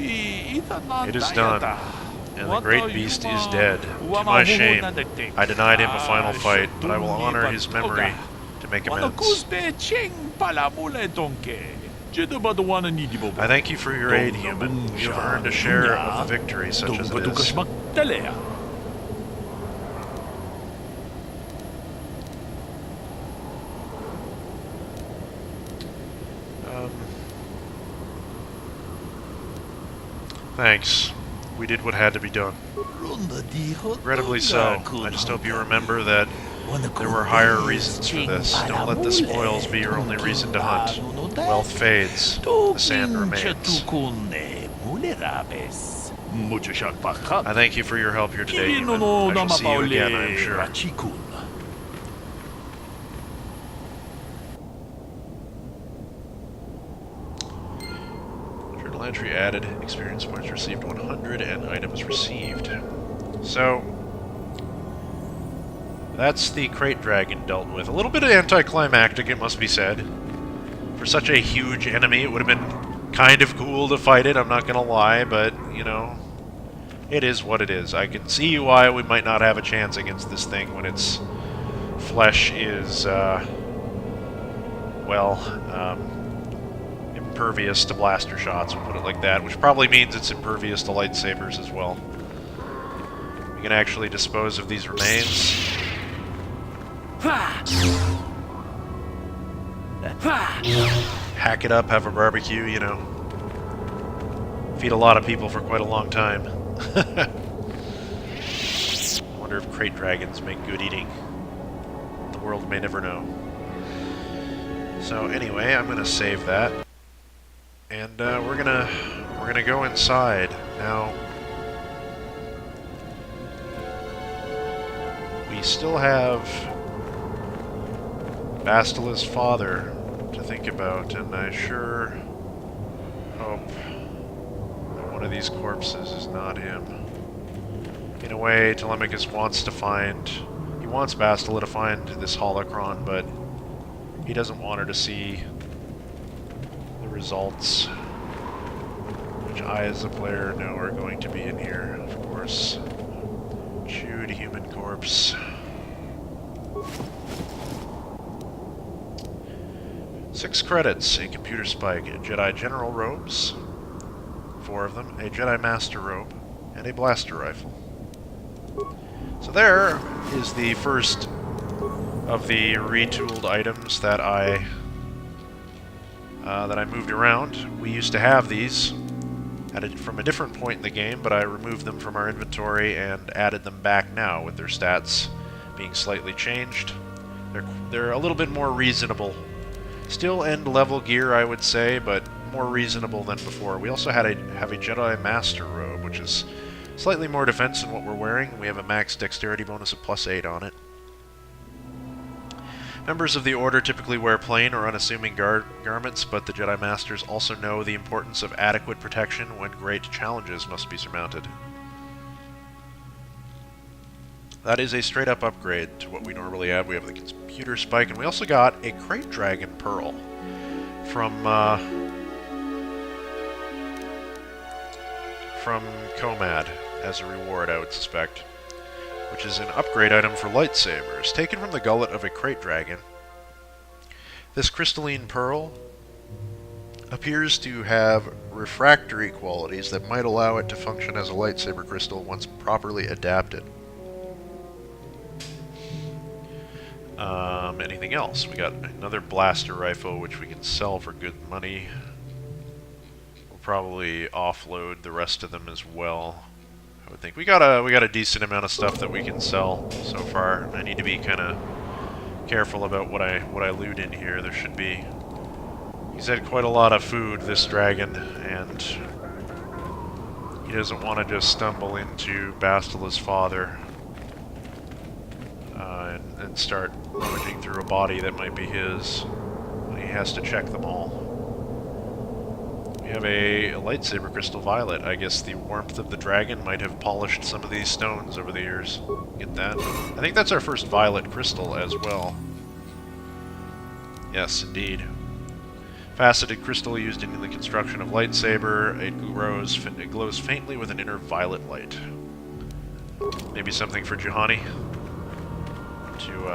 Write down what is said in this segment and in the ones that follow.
It is done, and the great beast is dead. To my shame, I denied him a final fight, but I will honor his memory to make amends. I thank you for your aid, human. You have earned a share of the victory, such as it is. Thanks. We did what had to be done. Regrettably so. I just hope you remember that there were higher reasons for this. Don't let the spoils be your only reason to hunt. Wealth fades. The sand remains. I thank you for your help here today, human. I shall see you again, I am sure. Entry added, experience points received 100, and items received. So, that's the crate dragon dealt with. A little bit anticlimactic, it must be said. For such a huge enemy, it would have been kind of cool to fight it, I'm not gonna lie, but, you know, it is what it is. I can see why we might not have a chance against this thing when its flesh is, impervious to blaster shots, we'll put it like that, which probably means it's impervious to lightsabers as well. We can actually dispose of these remains. Hack it up, have a barbecue, you know. Feed a lot of people for quite a long time. I wonder if crate dragons make good eating. The world may never know. So anyway, I'm gonna save that. And we're gonna go inside now. We still have Bastila's father to think about, and I sure hope that one of these corpses is not him. In a way, Telemachus wants Bastila to find this holocron, but he doesn't want her to see results, which I as a player know are going to be in here, of course. Chewed human corpse. 6 credits, a computer spike, Jedi General robes, 4 of them, a Jedi Master robe, and a blaster rifle. So there is the first of the retooled items that I moved around. We used to have these from a different point in the game, but I removed them from our inventory and added them back now with their stats being slightly changed. They're a little bit more reasonable. Still end level gear, I would say, but more reasonable than before. We also have a Jedi Master robe, which is slightly more defense than what we're wearing. We have a max dexterity bonus of +8 on it. Members of the Order typically wear plain or unassuming garments, but the Jedi Masters also know the importance of adequate protection when great challenges must be surmounted. That is a straight-up upgrade to what we normally have. We have the computer spike, and we also got a crate dragon pearl from Comad as a reward, I would suspect, which is an upgrade item for lightsabers, taken from the gullet of a crate dragon. This crystalline pearl appears to have refractory qualities that might allow it to function as a lightsaber crystal once properly adapted. Anything else? We got another blaster rifle, which we can sell for good money. We'll probably offload the rest of them as well. I would think we got a decent amount of stuff that we can sell so far. I need to be kind of careful about what I loot in here. There should be. He's had quite a lot of food, this dragon, and he doesn't want to just stumble into Bastila's father and start rummaging through a body that might be his. He has to check them all. We have a lightsaber crystal violet. I guess the warmth of the dragon might have polished some of these stones over the years. Get that? I think that's our first violet crystal as well. Yes, indeed. Faceted crystal used in the construction of lightsaber. It glows faintly with an inner violet light. Maybe something for Juhani to,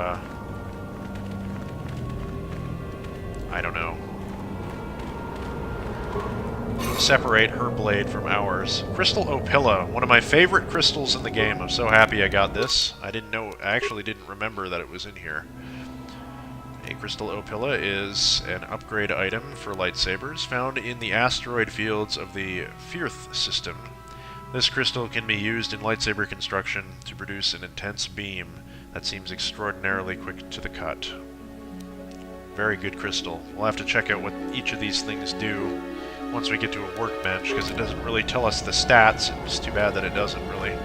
I don't know, separate her blade from ours. Crystal Opila, one of my favorite crystals in the game. I'm so happy I got this. I actually didn't remember that it was in here. A Crystal Opila is an upgrade item for lightsabers found in the asteroid fields of the Firth system. This crystal can be used in lightsaber construction to produce an intense beam that seems extraordinarily quick to the cut. Very good crystal. We'll have to check out what each of these things do once we get to a workbench, because it doesn't really tell us the stats. It's too bad that it doesn't really.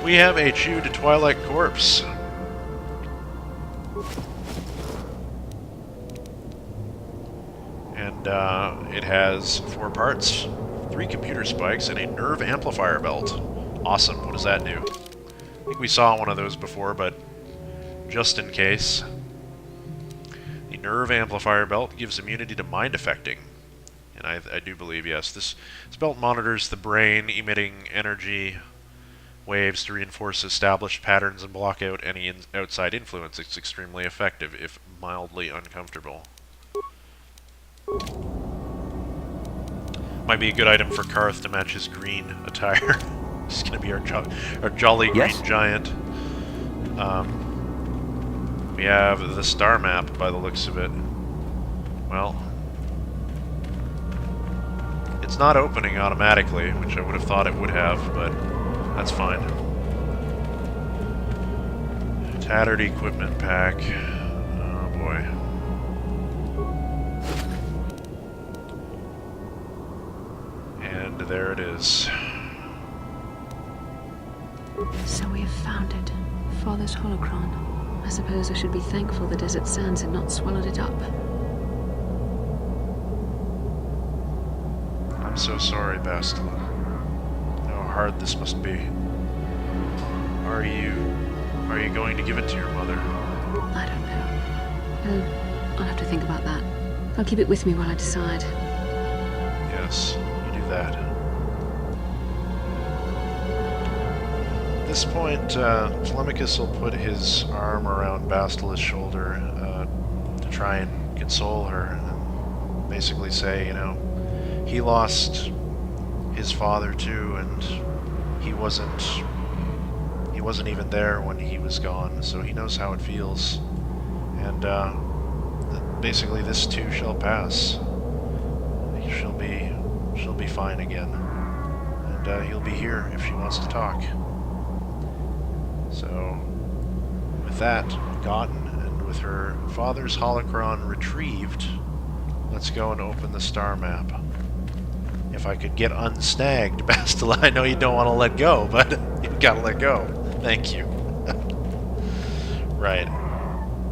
We have a chewed Twilight Corpse. And it has 4 parts, 3 computer spikes, and a nerve amplifier belt. Awesome. What does that do? I think we saw one of those before, but just in case. The nerve amplifier belt gives immunity to mind affecting. And I do believe, yes, this belt monitors the brain, emitting energy waves to reinforce established patterns and block out any outside influence. It's extremely effective, if mildly uncomfortable. Might be a good item for Karth to match his green attire. He's going to be our jolly green giant. We have the star map by the looks of it. Well, it's not opening automatically, which I would have thought it would have, but that's fine. Tattered equipment pack. Oh boy. And there it is. So we have found it. Father's holocron. I suppose I should be thankful the desert sands had not swallowed it up. I'm so sorry, Bastila. How hard this must be. Are you going to give it to your mother? I don't know. Oh, I'll have to think about that. I'll keep it with me while I decide. Yes, you do that. At this point, Telemachus will put his arm around Bastila's shoulder to try and console her, and basically say, you know, he lost his father too, and he wasn't even there when he was gone, so he knows how it feels. And basically, this too shall pass. She'll be fine again, and he'll be here if she wants to talk. So, with that gotten, and with her father's holocron retrieved, let's go and open the star map. If I could get unsnagged, Bastila, I know you don't want to let go, but you gotta let go. Thank you. Right.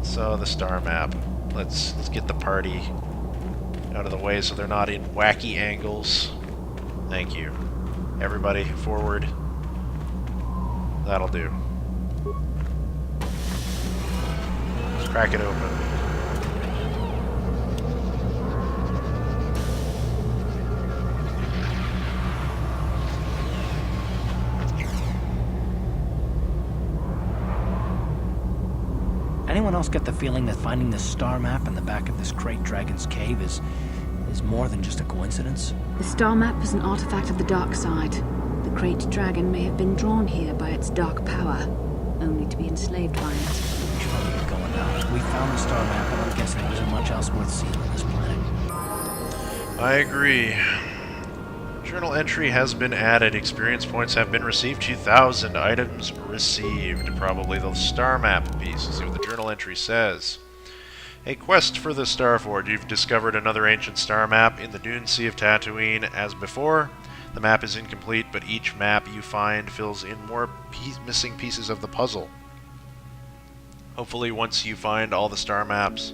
So, the star map. Let's get the party out of the way so they're not in wacky angles. Thank you. Everybody, forward. That'll do. Let's crack it open. Anyone else get the feeling that finding this star map in the back of this Great Dragon's cave is more than just a coincidence? The star map is an artifact of the dark side. The great dragon may have been drawn here by its dark power, only to be enslaved by it. We should probably get going now. We found the star map, and I'm guessing there isn't much else worth seeing on this planet. I agree. Journal entry has been added. Experience points have been received. 2,000 items received. Probably the star map piece. Let's see what the journal entry says. A quest for the Starforge. You've discovered another ancient star map in the Dune Sea of Tatooine. As before, the map is incomplete, but each map you find fills in more missing pieces of the puzzle. Hopefully, once you find all the star maps,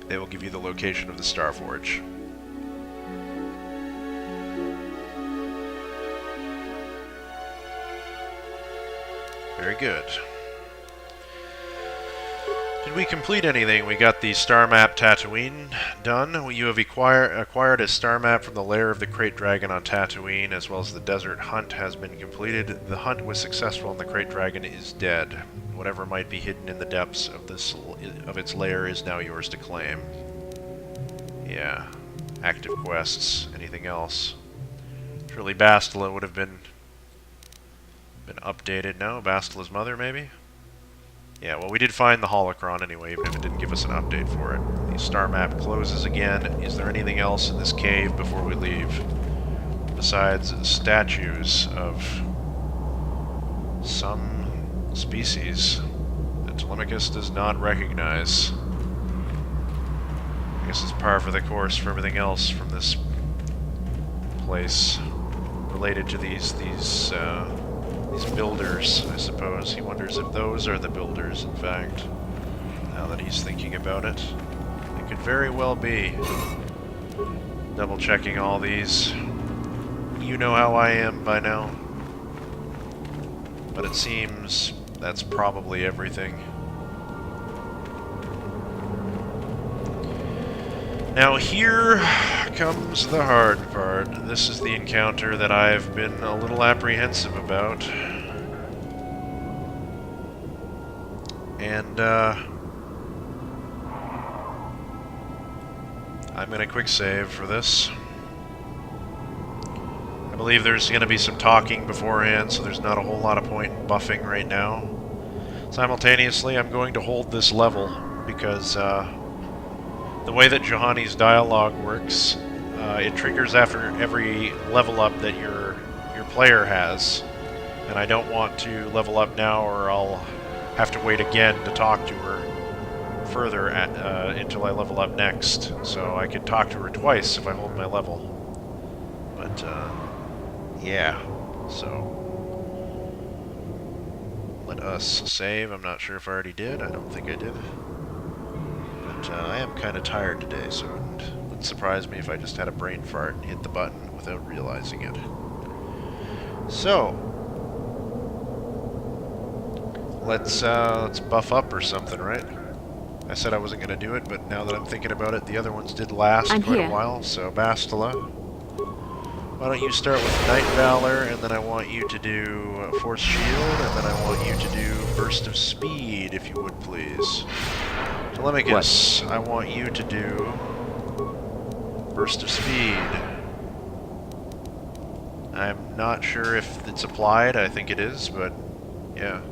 they will give you the location of the Starforge. Very good. Did we complete anything? We got the star map Tatooine done. You have acquired a star map from the lair of the Krayt Dragon on Tatooine, as well as the desert hunt has been completed. The hunt was successful and the Krayt Dragon is dead. Whatever might be hidden in the depths of its lair is now yours to claim. Yeah. Active quests. Anything else? Surely Bastila would have been updated now. Bastila's mother, maybe? Yeah, well, we did find the holocron anyway, even if it didn't give us an update for it. The star map closes again. Is there anything else in this cave before we leave? Besides statues of some species that Telemachus does not recognize. I guess it's par for the course for everything else from this place related to these builders, I suppose. He wonders if those are the builders, in fact, now that he's thinking about it. It could very well be. Double checking all these. You know how I am by now. But it seems that's probably everything. Now here comes the hard part. This is the encounter that I've been a little apprehensive about. And, I'm gonna quick save for this. I believe there's gonna be some talking beforehand, so there's not a whole lot of point in buffing right now. Simultaneously, I'm going to hold this level, because, the way that Juhani's dialogue works, it triggers after every level up that your player has, and I don't want to level up now or I'll have to wait again to talk to her further until I level up next. So I can talk to her twice if I hold my level. But, yeah, so let us save. I'm not sure if I already did. I don't think I did. I am kind of tired today, so it wouldn't surprise me if I just had a brain fart and hit the button without realizing it. So, let's buff up or something, right? I said I wasn't going to do it, but now that I'm thinking about it, the other ones did last quite a while. So, Bastila, why don't you start with Night Valor, and then I want you to do Force Shield, and then I want you to do Burst of Speed, if you would please. Telemachus, I want you to do Burst of Speed. I'm not sure if it's applied, I think it is, but yeah.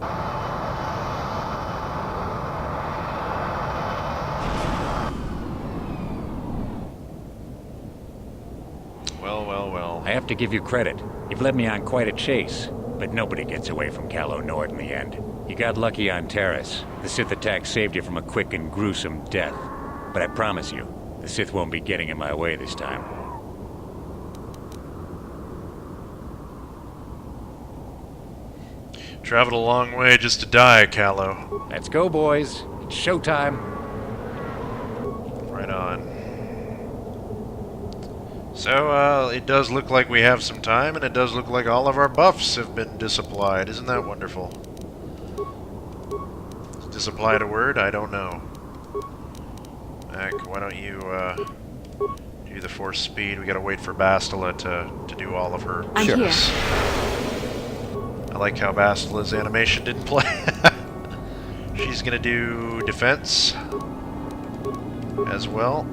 Well, well, well. I have to give you credit. You've led me on quite a chase, but nobody gets away from Calo Nord in the end. You got lucky on Terrace. The Sith attack saved you from a quick and gruesome death. But I promise you, the Sith won't be getting in my way this time. Traveled a long way just to die, Calo. Let's go, boys. It's showtime. Right on. So, it does look like we have some time, and it does look like all of our buffs have been disapplied. Isn't that wonderful? Is disapplied a word? I don't know. Mac, why don't you, do the Force Speed? We gotta wait for Bastila to do all of her business. I like how Bastila's animation didn't play. She's gonna do Defense as well.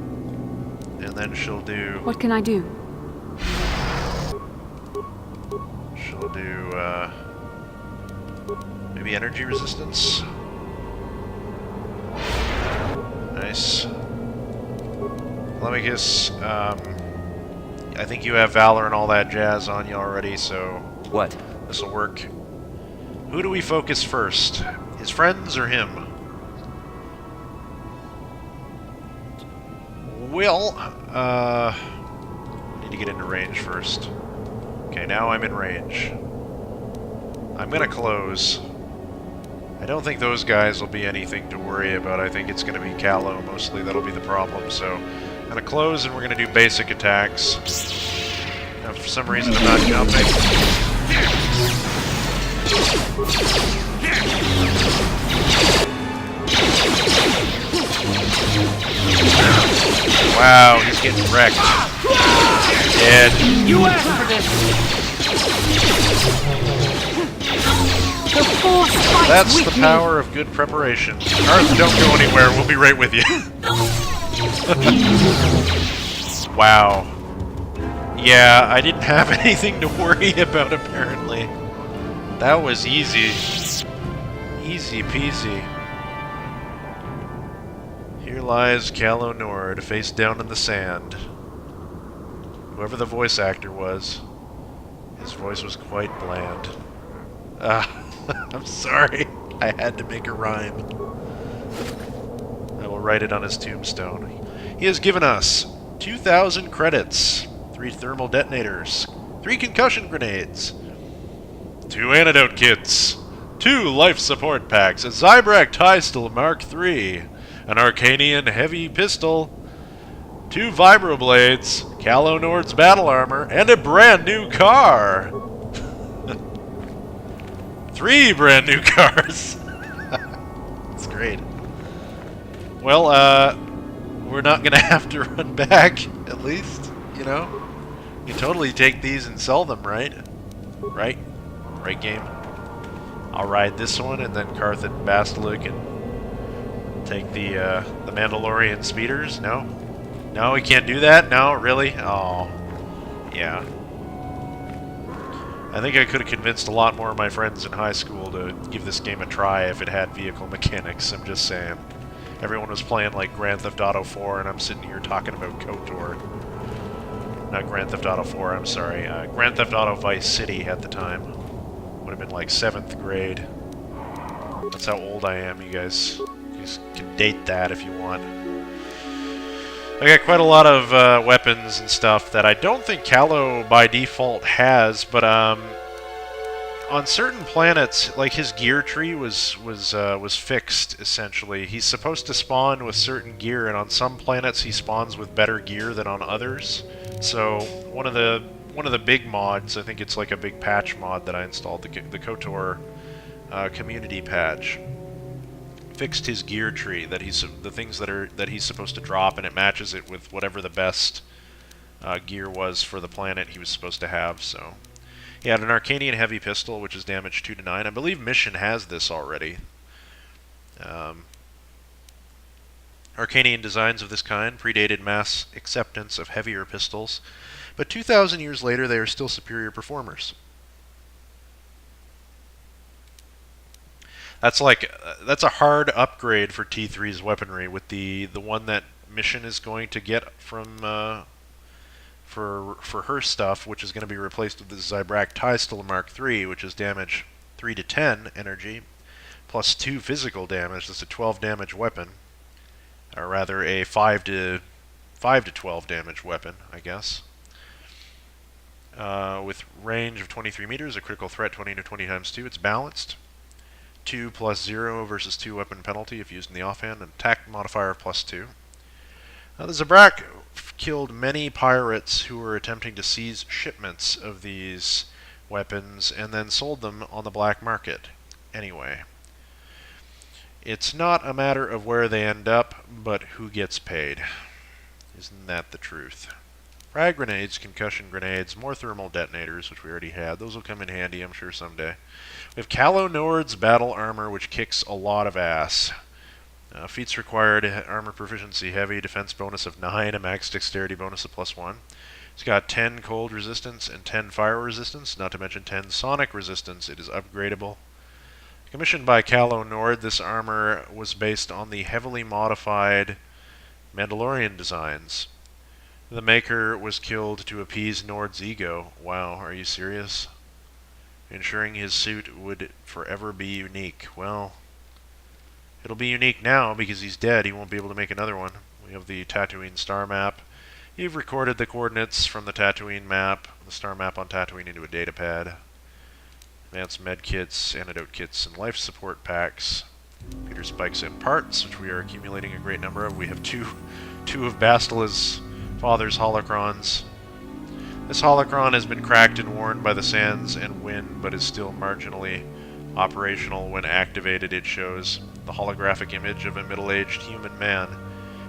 And then she'll do... What can I do? She'll do, maybe Energy Resistance? Nice. Telemachus, I think you have Valor and all that jazz on you already, so... What? This'll work. Who do we focus first? His friends or him? Well, need to get into range first. Okay, now I'm in range. I'm gonna close. I don't think those guys will be anything to worry about. I think it's gonna be Calo mostly that'll be the problem, so I'm gonna close and we're gonna do basic attacks. Now, for some reason I'm not jumping. Wow, he's getting wrecked. Dead. You asked for this! The force fights That's with the me. power of good preparation. Arth, don't go anywhere. We'll be right with you. Wow. Yeah, I didn't have anything to worry about, apparently. That was easy. Easy peasy. Here lies KotOR, face down in the sand. Whoever the voice actor was, his voice was quite bland. I'm sorry. I had to make a rhyme. I will write it on his tombstone. He has given us 2,000 credits, 3 thermal detonators, 3 concussion grenades, 2 antidote kits, 2 life support packs, a Zybrack Tystal Mark III, an Arcanian heavy pistol, 2 vibroblades, KotOR's battle armor, and a brand new car! 3 brand new cars! That's great. Well, we're not gonna have to run back, at least, you know? You can totally take these and sell them, right? Right? Right, game? I'll ride this one, and then Karth and Bastila can take the Mandalorian speeders? No? No, we can't do that? No? Really? Oh. Yeah. I think I could have convinced a lot more of my friends in high school to give this game a try if it had vehicle mechanics, I'm just saying. Everyone was playing like Grand Theft Auto 4, and I'm sitting here talking about KotOR. Not Grand Theft Auto 4, I'm sorry. Grand Theft Auto Vice City at the time. Would have been like 7th grade. That's how old I am, you guys. You guys can date that if you want. I got quite a lot of weapons and stuff that I don't think Calo by default has, but on certain planets, like his gear tree was fixed essentially. He's supposed to spawn with certain gear, and on some planets he spawns with better gear than on others. So one of the big mods, I think it's like a big patch mod that I installed, the KotOR community patch, fixed his gear tree, that the things that he's supposed to drop, and it matches it with whatever the best gear was for the planet he was supposed to have. So he had an Arcanian heavy pistol, which is damage 2 to 9. I believe Mission has this already. Arcanian designs of this kind predated mass acceptance of heavier pistols, but 2,000 years later they are still superior performers. That's a hard upgrade for T3's weaponry, with the one that Mission is going to get from for her stuff, which is going to be replaced with the Zybrack Tystal Mark III, which is damage 3 to 10 energy, plus 2 physical damage. That's a 12 damage weapon, or rather a 5 to 12 damage weapon, I guess. With range of 23 meters, a critical threat 20 to 20 times 2. It's balanced. 2 plus 0 versus 2 weapon penalty if used in the offhand, and attack modifier of plus 2. The Zybrack killed many pirates who were attempting to seize shipments of these weapons and then sold them on the black market. Anyway, it's not a matter of where they end up, but who gets paid. Isn't that the truth? Frag grenades, concussion grenades, more thermal detonators, which we already had. Those will come in handy, I'm sure, someday. We have KotOR's battle armor, which kicks a lot of ass. Feats required: armor proficiency heavy, defense bonus of 9, a max dexterity bonus of +1. It's got 10 cold resistance and 10 fire resistance, not to mention 10 sonic resistance. It is upgradable. Commissioned by KotOR, this armor was based on the heavily modified Mandalorian designs. The maker was killed to appease Nord's ego. Wow, are you serious? Ensuring his suit would forever be unique. Well, it'll be unique now because he's dead. He won't be able to make another one. We have the Tatooine star map. You've recorded the coordinates from the Tatooine map, the star map on Tatooine, into a datapad. Advanced med kits, antidote kits, and life support packs. Computer spikes and parts, which we are accumulating a great number of. We have two of Bastila's father's holocrons. This holocron has been cracked and worn by the sands and wind, but is still marginally operational. When activated, it shows the holographic image of a middle-aged human man,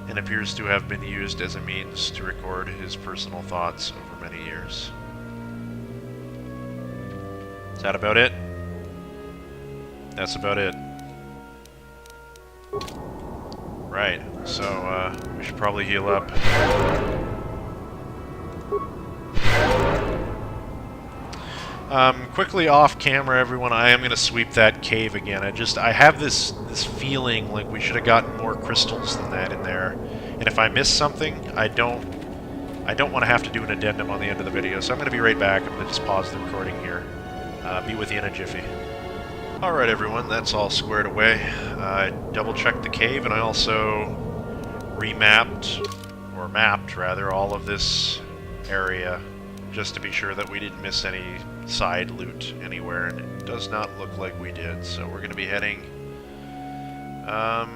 and appears to have been used as a means to record his personal thoughts over many years. Is that about it? That's about it. Right, so we should probably heal up. Quickly off camera, everyone, I am going to sweep that cave again. I have this feeling like we should have gotten more crystals than that in there. And if I miss something, I don't want to have to do an addendum on the end of the video, so I'm going to be right back. I'm going to just pause the recording here. Be with you in a jiffy. Alright everyone, that's all squared away. I double-checked the cave, and I also remapped, or mapped rather, all of this area, just to be sure that we didn't miss any side loot anywhere, and it does not look like we did. So we're going to be heading... we're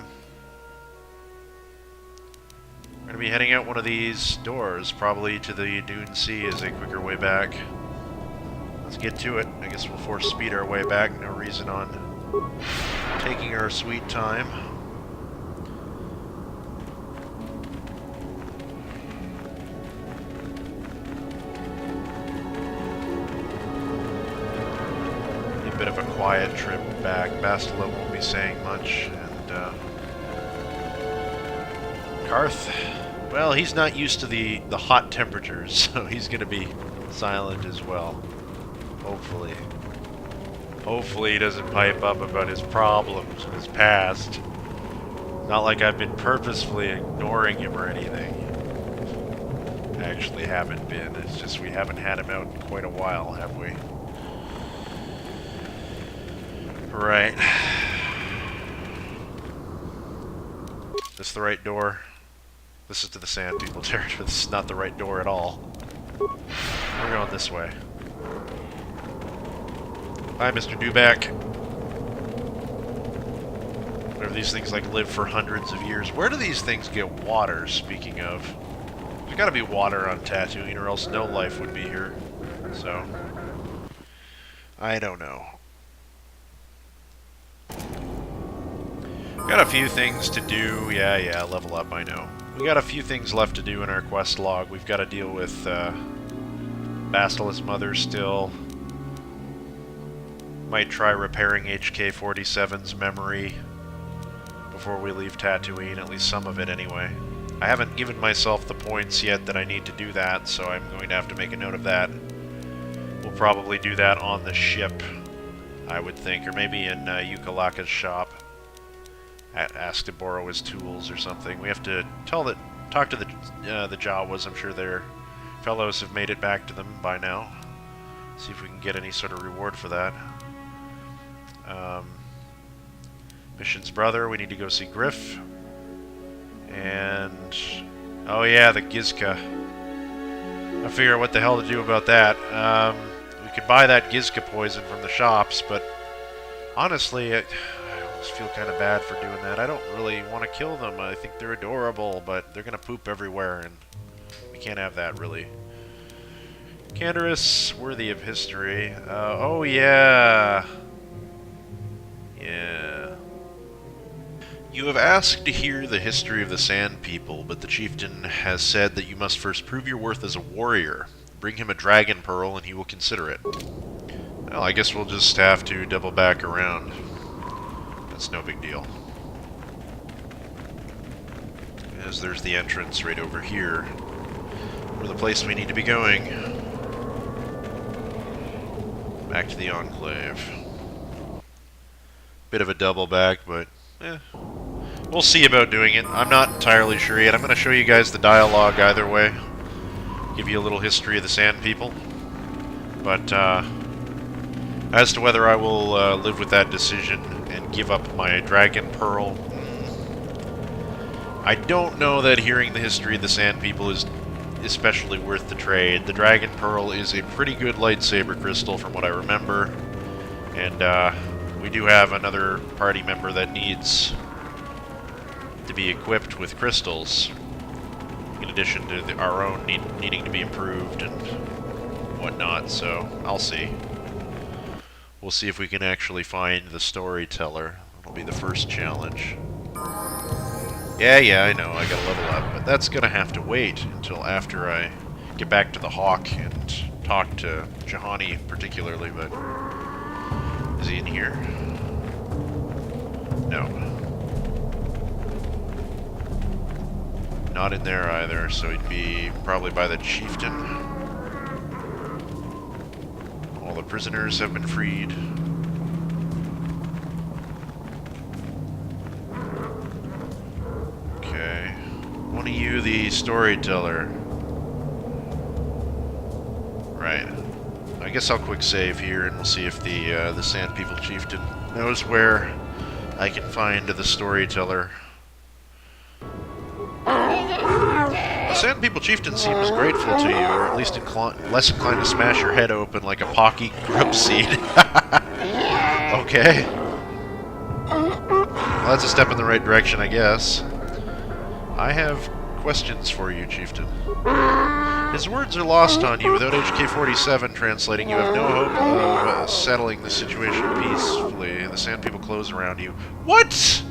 going to be heading out one of these doors, probably to the Dune Sea as a quicker way back. Let's get to it. I guess we'll force speed our way back. No reason on taking our sweet time. A bit of a quiet trip back. Bastila won't be saying much, and Karth, well, he's not used to the hot temperatures, so he's going to be silent as well. Hopefully. Hopefully he doesn't pipe up about his problems in his past. Not like I've been purposefully ignoring him or anything. I actually haven't been. It's just we haven't had him out in quite a while, have we? Right. Is this the right door? This is to the Sand People territory. This is not the right door at all. We're going this way. Hi, Mr. Dewback. Whatever, these things like live for hundreds of years. Where do these things get water, speaking of? There's gotta be water on Tatooine, or else no life would be here. So, I don't know. Got a few things to do. Yeah, level up, I know. We got a few things left to do in our quest log. We've got to deal with Bastila's mother still. Might try repairing HK-47's memory before we leave Tatooine, at least some of it anyway. I haven't given myself the points yet that I need to do that, so I'm going to have to make a note of that. We'll probably do that on the ship, I would think, or maybe in Yukalaka's shop. Ask to borrow his tools or something. We have to talk to the Jawas. I'm sure their fellows have made it back to them by now. See if we can get any sort of reward for that. Mission's brother, we need to go see Griff. And... oh yeah, the Gizka. I figure out what the hell to do about that. We could buy that Gizka poison from the shops, but honestly, I just feel kind of bad for doing that. I don't really want to kill them. I think they're adorable, but they're going to poop everywhere, and we can't have that, really. Canderous, worthy of history. Oh yeah. Yeah. You have asked to hear the history of the Sand People, but the chieftain has said that you must first prove your worth as a warrior. Bring him a dragon pearl and he will consider it. Well, I guess we'll just have to double back around. That's no big deal. As there's the entrance right over here. For the place we need to be going. Back to the Enclave. Bit of a double back, but we'll see about doing it. I'm not entirely sure yet. I'm going to show you guys the dialogue either way. Give you a little history of the Sand People. But as to whether I will live with that decision and give up my Dragon Pearl, I don't know that hearing the history of the Sand People is especially worth the trade. The Dragon Pearl is a pretty good lightsaber crystal from what I remember. And we do have another party member that needs to be equipped with crystals, in addition to our own needing to be improved and whatnot, so I'll see. We'll see if we can actually find the storyteller. That'll be the first challenge. Yeah, I know, I gotta level up, but that's gonna have to wait until after I get back to the Hawk and talk to Jahani particularly, but... Is he in here? No. Not in there either, so he'd be probably by the Chieftain. All the prisoners have been freed. Okay. One of you, the storyteller. Right. I guess I'll quick save here and we'll see if the Sand People Chieftain knows where I can find the storyteller. The Sand People Chieftain seems grateful to you, or at least less inclined to smash your head open like a pocky grub seed. Okay. Well, that's a step in the right direction, I guess. I have questions for you, Chieftain. His words are lost on you. Without HK-47 translating, you have no hope of settling the situation peacefully. The Sand People close around you. What?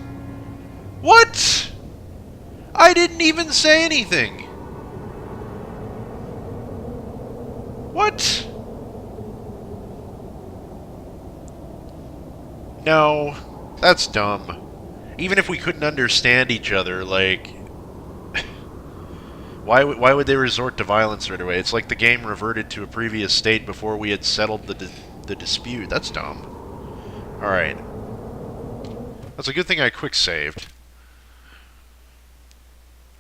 What? I didn't even say anything. What? No, that's dumb. Even if we couldn't understand each other, like... Why would they resort to violence right away? It's like the game reverted to a previous state before we had settled the dispute. That's dumb. Alright. That's a good thing I quick saved.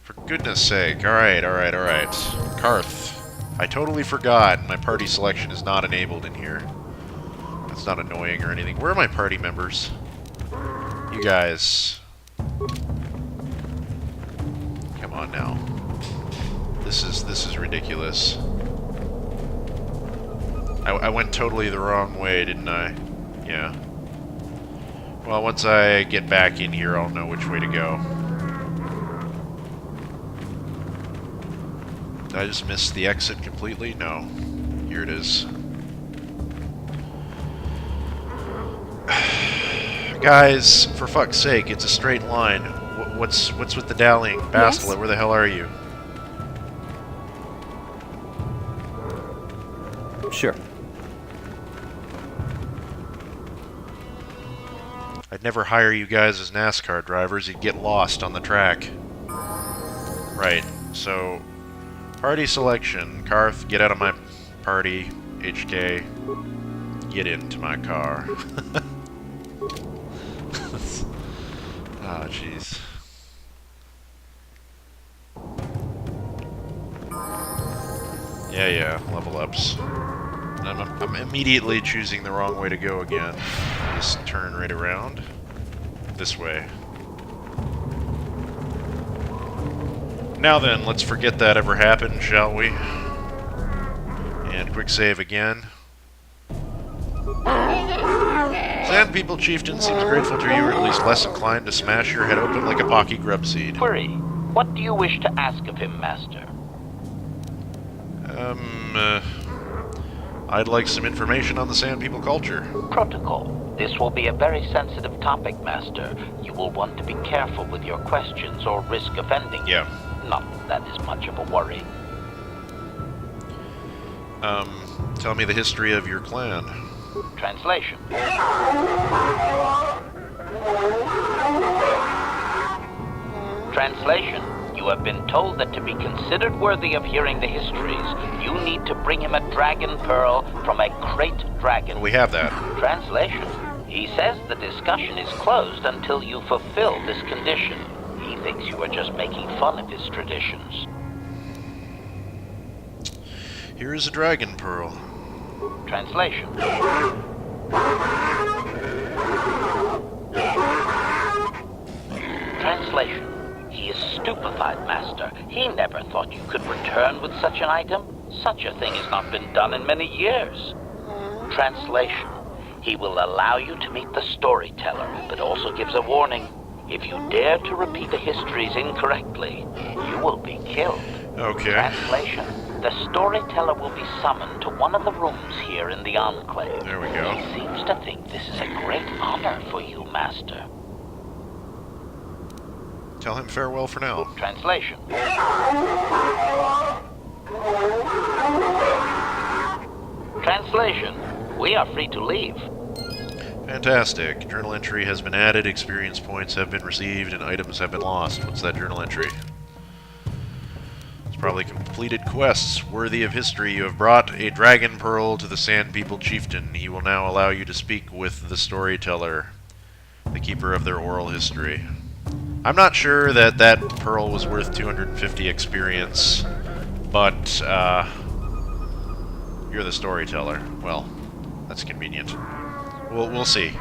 For goodness sake. Alright. Karth. I totally forgot. My party selection is not enabled in here. That's not annoying or anything. Where are my party members? You guys. Come on now. This is ridiculous. I went totally the wrong way, didn't I? Yeah. Well, once I get back in here, I'll know which way to go. Did I just miss the exit completely? No. Here it is. Guys, for fuck's sake, it's a straight line. What's with the dallying? Bastila, Yes? where the hell are you? Sure. I'd never hire you guys as NASCAR drivers. You'd get lost on the track. Right, so... Party selection. Karth, get out of my party. HK, get into my car. Oh, jeez. Yeah, level ups. I'm immediately choosing the wrong way to go again. Just turn right around. This way. Now then, let's forget that ever happened, shall we? And quick save again. Sand People Chieftain seems grateful to you, or at least less inclined to smash your head open like a pocky grub seed. Query. What do you wish to ask of him, Master? I'd like some information on the Sand People culture. Protocol. This will be a very sensitive topic, Master. You will want to be careful with your questions or risk offending. Yeah. Not that is much of a worry. Tell me the history of your clan. Translation. Translation. You have been told that to be considered worthy of hearing the histories, you need to bring him a dragon pearl from a great dragon. We have that. Translation. He says the discussion is closed until you fulfill this condition. He thinks you are just making fun of his traditions. Here is a dragon pearl. Translation. Translation. He is stupefied, Master. He never thought you could return with such an item. Such a thing has not been done in many years. Translation. He will allow you to meet the storyteller, but also gives a warning. If you dare to repeat the histories incorrectly, you will be killed. Okay. Translation. The storyteller will be summoned to one of the rooms here in the Enclave. There we go. He seems to think this is a great honor for you, Master. Tell him farewell for now. Translation. Translation. We are free to leave. Fantastic. Journal entry has been added, experience points have been received, and items have been lost. What's that journal entry? It's probably completed quests worthy of history. You have brought a dragon pearl to the Sand People Chieftain. He will now allow you to speak with the storyteller, the keeper of their oral history. I'm not sure that that pearl was worth 250 experience, but you're the storyteller. Well, that's convenient. We'll see.